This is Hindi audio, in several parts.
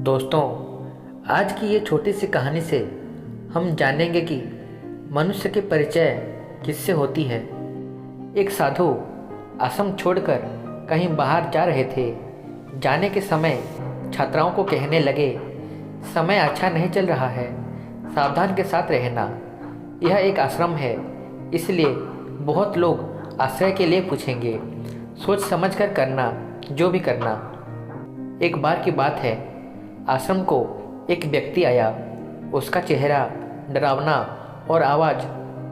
दोस्तों, आज की ये छोटी सी कहानी से हम जानेंगे कि मनुष्य की परिचय किससे होती है। एक साधु आश्रम छोड़कर कहीं बाहर जा रहे थे। जाने के समय छात्राओं को कहने लगे, समय अच्छा नहीं चल रहा है, सावधान के साथ रहना। यह एक आश्रम है, इसलिए बहुत लोग आश्रय के लिए पूछेंगे। सोच समझ कर करना, जो भी करना। एक बार की बात है, आश्रम को एक व्यक्ति आया। उसका चेहरा डरावना और आवाज़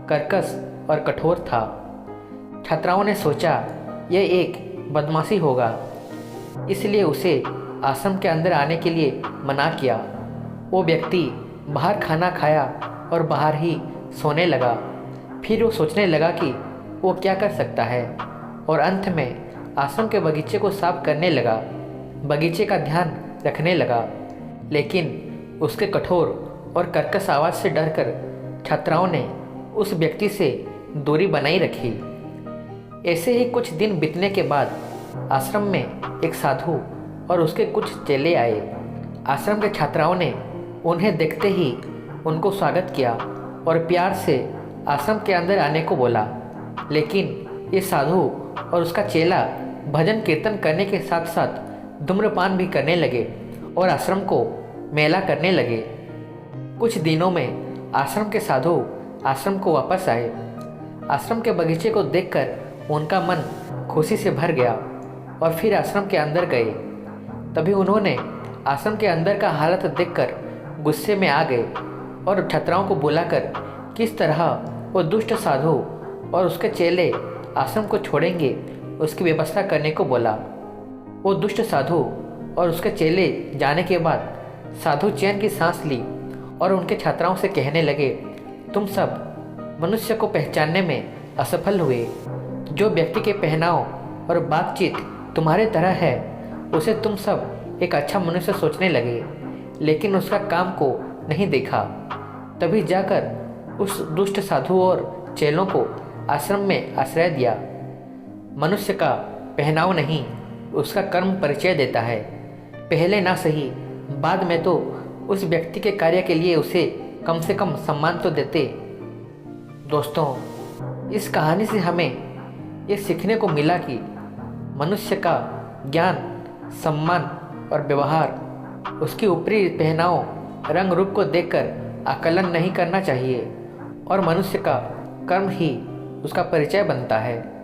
कर्कश और कठोर था। छात्राओं ने सोचा यह एक बदमाशी होगा, इसलिए उसे आश्रम के अंदर आने के लिए मना किया। वो व्यक्ति बाहर खाना खाया और बाहर ही सोने लगा। फिर वो सोचने लगा कि वो क्या कर सकता है, और अंत में आश्रम के बगीचे को साफ करने लगा, बगीचे का ध्यान रखने लगा। लेकिन उसके कठोर और कर्कश आवाज़ से डरकर छात्राओं ने उस व्यक्ति से दूरी बनाई रखी। ऐसे ही कुछ दिन बीतने के बाद आश्रम में एक साधु और उसके कुछ चेले आए। आश्रम के छात्राओं ने उन्हें देखते ही उनको स्वागत किया और प्यार से आश्रम के अंदर आने को बोला। लेकिन ये साधु और उसका चेला भजन कीर्तन करने के साथ साथ धूम्रपान भी करने लगे और आश्रम को मैला करने लगे। कुछ दिनों में आश्रम के साधु आश्रम को वापस आए। आश्रम के बगीचे को देखकर उनका मन खुशी से भर गया और फिर आश्रम के अंदर गए। तभी उन्होंने आश्रम के अंदर का हालत देखकर गुस्से में आ गए और छात्राओं को बुलाकर किस तरह वो दुष्ट साधु और उसके चेले आश्रम को छोड़ेंगे उसकी व्यवस्था करने को बोला। वो दुष्ट साधु और उसके चेले जाने के बाद साधु चैन की सांस ली और उनके छात्राओं से कहने लगे, तुम सब मनुष्य को पहचानने में असफल हुए। जो व्यक्ति के पहनाव और बातचीत तुम्हारे तरह है, उसे तुम सब एक अच्छा मनुष्य सोचने लगे, लेकिन उसका काम को नहीं देखा। तभी जाकर उस दुष्ट साधु और चेलों को आश्रम में आश्रय दिया। मनुष्य का पहनाव नहीं, उसका कर्म परिचय देता है। पहले ना सही, बाद में तो उस व्यक्ति के कार्य के लिए उसे कम से कम सम्मान तो देते। दोस्तों, इस कहानी से हमें ये सीखने को मिला कि मनुष्य का ज्ञान, सम्मान और व्यवहार उसकी ऊपरी पहनाव, रंग रूप को देखकर आकलन नहीं करना चाहिए, और मनुष्य का कर्म ही उसका परिचय बनता है।